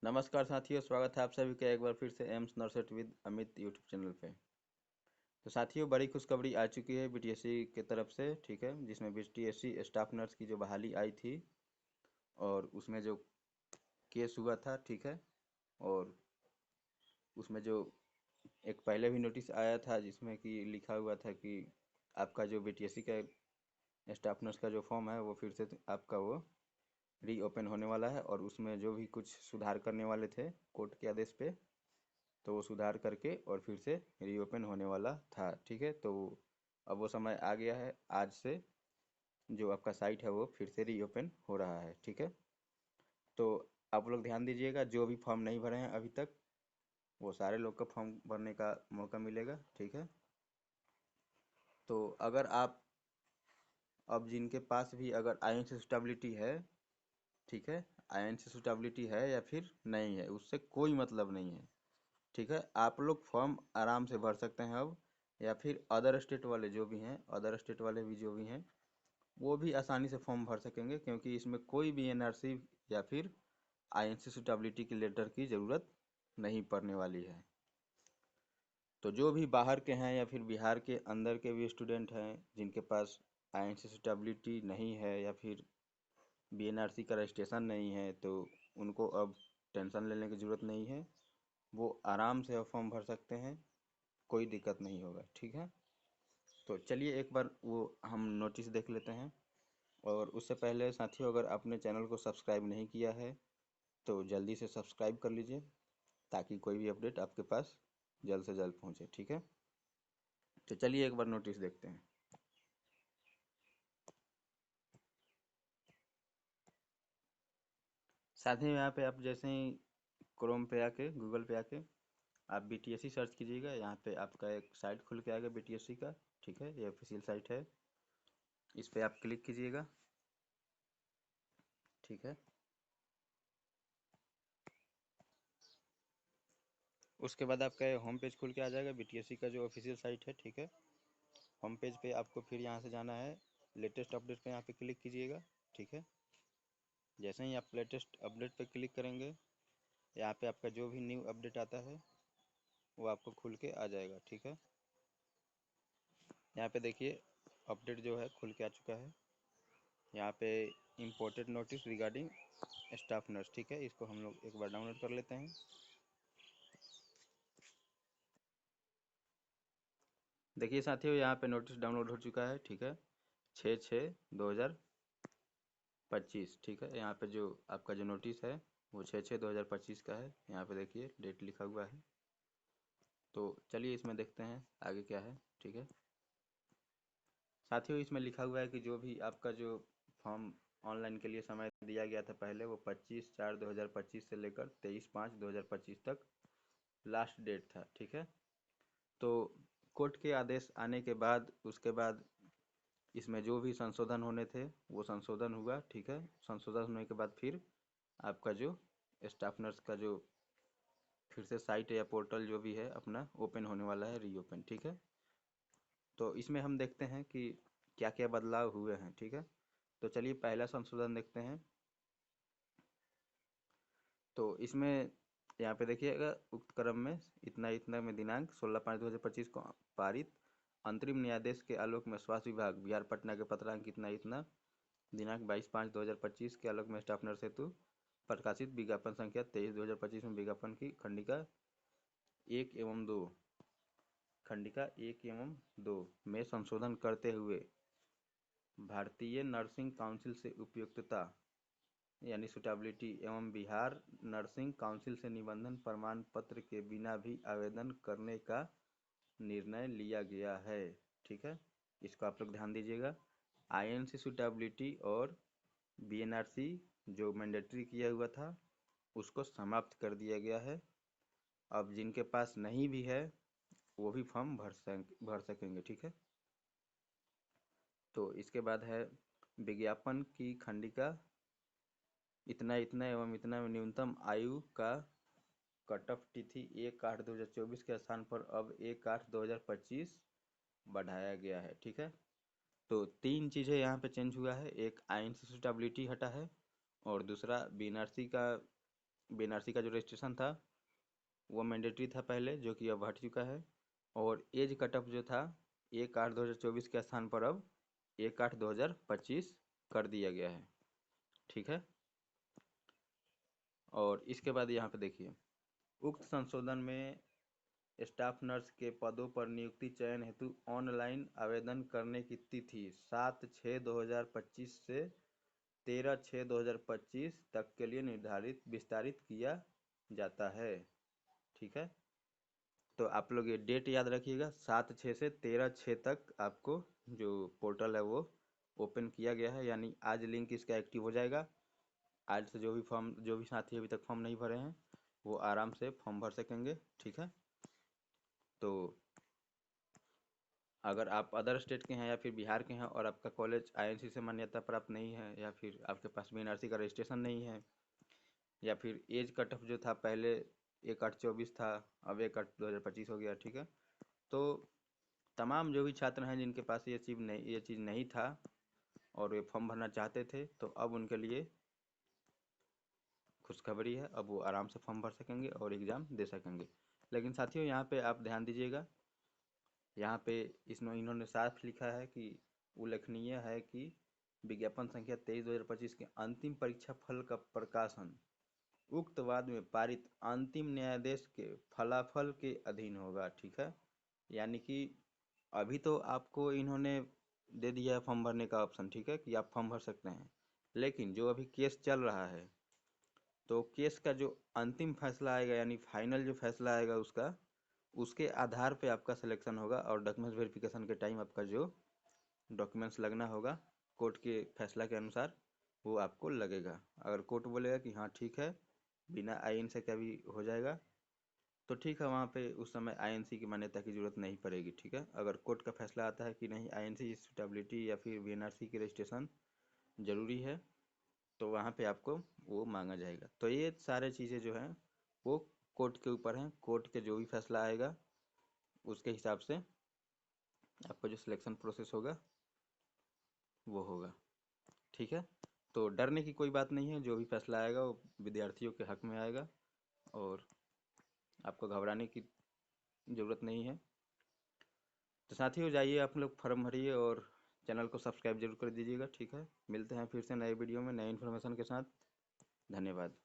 नमस्कार साथियों, स्वागत है आप सभी का एक बार फिर से AIIMS NORCET with Amit YouTube channel पे। तो साथियों, बड़ी खुशखबरी आ चुकी है बीटीएससी की तरफ से, ठीक है, जिसमें बीटीएससी स्टाफ नर्स की जो बहाली आई थी और उसमें जो केस हुआ था, ठीक है, और उसमें जो एक पहले भी नोटिस आया था जिसमें कि लिखा हुआ था कि आपका जो बीटीएससी का स्टाफ नर्स का जो फॉर्म है वो फिर से आपका वो रीओपन होने वाला है और उसमें जो भी कुछ सुधार करने वाले थे कोर्ट के आदेश पे, तो वो सुधार करके और फिर से रीओपन होने वाला था, ठीक है। तो अब वो समय आ गया है, आज से जो आपका साइट है वो फिर से रीओपन हो रहा है, ठीक है। तो आप लोग ध्यान दीजिएगा, जो भी फॉर्म नहीं भरे हैं अभी तक वो सारे लोग का फॉर्म भरने का मौका मिलेगा, ठीक है। तो अगर आप अब जिनके पास भी अगर आयन से सुटेबिलिटी है, ठीक है, आयन से सुटेबिलिटी है या फिर नहीं है, उससे कोई मतलब नहीं है, ठीक है। आप लोग फॉर्म आराम से भर सकते हैं अब, या फिर अदर स्टेट वाले जो भी हैं, अदर स्टेट वाले भी जो भी हैं वो भी आसानी से फॉर्म भर सकेंगे, क्योंकि इसमें कोई भी एनआरसी या फिर आईएनसी सुटेबिलिटी की लेटर की ज़रूरत नहीं पड़ने वाली है। तो जो भी बाहर के हैं या फिर बिहार के अंदर के भी स्टूडेंट हैं जिनके पास आईएनसी सुटेबिलिटी नहीं है या फिर बीएनआरसी का रजिस्ट्रेशन नहीं है, तो उनको अब टेंशन लेने की ज़रूरत नहीं है, वो आराम से अब फॉर्म भर सकते हैं, कोई दिक्कत नहीं होगा, ठीक है। तो चलिए एक बार वो हम नोटिस देख लेते हैं। और उससे पहले साथियों, अगर आपने चैनल को सब्सक्राइब नहीं किया है तो जल्दी से सब्सक्राइब कर लीजिए, ताकि कोई भी अपडेट आपके पास जल्द से जल्द पहुंचे, ठीक है। तो चलिए एक बार नोटिस देखते हैं। साथियों, यहाँ पे आप जैसे ही क्रोम पे आके, गूगल पे आके आप बीटीएससी सर्च कीजिएगा, यहाँ पे आपका एक साइट खुल के आएगा बीटीएससी का, ठीक है, ये ऑफिशियल साइट है, इस पे आप क्लिक कीजिएगा, ठीक है। उसके बाद आपका होम पेज खुल के आ जाएगा बीटीएससी का जो ऑफिशियल साइट है, ठीक है। होम पेज पे आपको फिर यहाँ से जाना है लेटेस्ट अपडेट पे, यहाँ पे क्लिक कीजिएगा, ठीक है। जैसे ही आप लेटेस्ट अपडेट पे क्लिक करेंगे, यहाँ पे आपका जो भी न्यू अपडेट आता है वो आपको खुल के आ जाएगा, ठीक है। यहाँ पे देखिए अपडेट जो है खुल के आ चुका है, यहाँ पे imported notice regarding staff nurse, ठीक है, इसको हम लोग एक बार डाउनलोड कर लेते हैं। देखिए साथियों, यहाँ पे नोटिस डाउनलोड हो चुका है, ठीक है, 6/6/2025, ठीक है। यहाँ पे जो आपका जो नोटिस है वो 6/6/2025 का है, यहाँ पे देखिए डेट लिखा हुआ है। तो चलिए इसमें देखते हैं आगे क्या है, ठीक है। साथियों, इसमें लिखा हुआ है कि जो भी आपका जो फॉर्म ऑनलाइन के लिए समय दिया गया था पहले, वो 25/4/2025 से लेकर 23/5/2025 तक लास्ट डेट था, ठीक है। तो कोर्ट के आदेश आने के बाद, उसके बाद इसमें जो भी संशोधन होने थे वो संशोधन हुआ, ठीक है। संशोधन होने के बाद फिर आपका जो स्टाफ नर्स का जो फिर से साइट या पोर्टल जो भी है अपना ओपन होने वाला है, रीओपन, ठीक है। तो इसमें हम देखते हैं कि क्या क्या बदलाव हुए हैं, ठीक है। तो चलिए पहला संशोधन देखते हैं। तो इसमें यहाँ पे देखिएगा, उक्त क्रम में इतना इतना में दिनांक 16/5/2025 को पारित अंतरिम न्यायाधीश के आलोक में स्वास्थ्य विभाग बिहार पटना के पत्रांक इतना इतना दिनांक 22/5/2025 के आलोक में स्टाफ नर्स हेतु प्रकाशित विज्ञापन संख्या 23/2025 में विज्ञापन की खंडिका 1 एवं 2 में संशोधन करते हुए भारतीय नर्सिंग काउंसिल से उपयुक्तता यानी सुटेबिलिटी एवं बिहार नर्सिंग काउंसिल से निबंधन प्रमाण पत्र के बिना भी आवेदन करने का निर्णय लिया गया है, ठीक है। इसको आप लोग ध्यान दीजिएगा। आईएनसी सुटेबिलिटी और बीएनआरसी जो मैंडेटरी किया हुआ था उसको समाप्त कर दिया गया है। अब जिनके पास नहीं भी है वो भी फॉर्म भर सकेंगे, ठीक है। तो इसके बाद है विज्ञापन की खंडिका इतना इतना एवं इतना में न्यूनतम आयु का कट ऑफ तिथि 1/8/2024 के स्थान पर अब 1/8/2025 बढ़ाया गया है, ठीक है। तो तीन चीज़ें यहाँ पे चेंज हुआ है, एक आइन से सुटेबिलिटी हटा है और दूसरा बीएनआरसी का बीएनआरसी का जो रजिस्ट्रेशन था वो मैंडेटरी था पहले, जो कि अब हट चुका है। और एज कट ऑफ जो था 1/8/2024 के स्थान पर अब 1/8/2025 कर दिया गया है। ठीक है। और इसके बाद यहाँ पे देखिए, उक्त संशोधन में स्टाफ नर्स के पदों पर नियुक्ति चयन हेतु ऑनलाइन आवेदन करने की तिथि 7/6/2025 से 13/6/2025 तक के लिए विस्तारित किया जाता है। ठीक है। तो आप लोग ये डेट याद रखिएगा, 7/6 से 13/6 तक आपको जो पोर्टल है वो ओपन किया गया है, यानी आज लिंक इसका एक्टिव हो जाएगा। आज से जो भी साथी अभी तक फॉर्म नहीं भरे हैं वो आराम से फॉर्म भर सकेंगे। ठीक है। तो अगर आप अदर स्टेट के हैं या फिर बिहार के हैं और आपका कॉलेज आईएनसी से मान्यता प्राप्त नहीं है, या फिर आपके पास बीएनआरसी का रजिस्ट्रेशन नहीं है, या फिर एज कट ऑफ जो था पहले 1/8/24 था, अब 1/8/2025 हो गया। ठीक है। तो तमाम जो भी छात्र हैं जिनके पास ये चीज़ नहीं था और वे फॉर्म भरना चाहते थे, तो अब उनके लिए खुशखबरी है, अब वो आराम से फॉर्म भर सकेंगे और एग्ज़ाम दे सकेंगे। लेकिन साथियों यहाँ पे आप ध्यान दीजिएगा, यहाँ पे इन्होंने साफ लिखा है कि उल्लेखनीय है कि विज्ञापन संख्या 23/2025 के अंतिम परीक्षा फल का प्रकाशन उक्त वाद में पारित अंतिम न्यायाधीश के फलाफल के अधीन होगा। ठीक है। यानी कि अभी तो आपको इन्होंने दे दिया है फॉर्म भरने का ऑप्शन, ठीक है, कि आप फॉर्म भर सकते हैं। लेकिन जो अभी केस चल रहा है, तो केस का जो अंतिम फैसला आएगा, यानी फाइनल जो फैसला आएगा उसके आधार पे आपका सिलेक्शन होगा, और डॉक्यूमेंट्स वेरिफिकेशन के टाइम आपका जो डॉक्यूमेंट्स लगना होगा कोर्ट के फैसला के अनुसार वो आपको लगेगा। अगर कोर्ट बोलेगा कि हाँ ठीक है, बिना आईएन से क्या भी हो जाएगा, तो ठीक है, वहाँ पे उस समय आईएनसी की मान्यता की जरूरत नहीं पड़ेगी। ठीक है। अगर कोर्ट का फैसला आता है कि नहीं, आईएनसी सुटेबिलिटी या फिर बीएनआरसी की रजिस्ट्रेशन जरूरी है, तो वहाँ पे आपको वो मांगा जाएगा। तो ये सारे चीज़ें जो हैं वो कोर्ट के ऊपर हैं। कोर्ट के जो भी फैसला आएगा उसके हिसाब से आपका जो सिलेक्शन प्रोसेस होगा वो होगा। ठीक है। तो डरने की कोई बात नहीं है, जो भी फैसला आएगा वो विद्यार्थियों के हक में आएगा और आपको घबराने की ज़रूरत नहीं है। तो साथियों, जाइए आप लोग फॉर्म भरिए और चैनल को सब्सक्राइब जरूर कर दीजिएगा। ठीक है। मिलते हैं फिर से नए वीडियो में नए इन्फॉर्मेशन के साथ। धन्यवाद।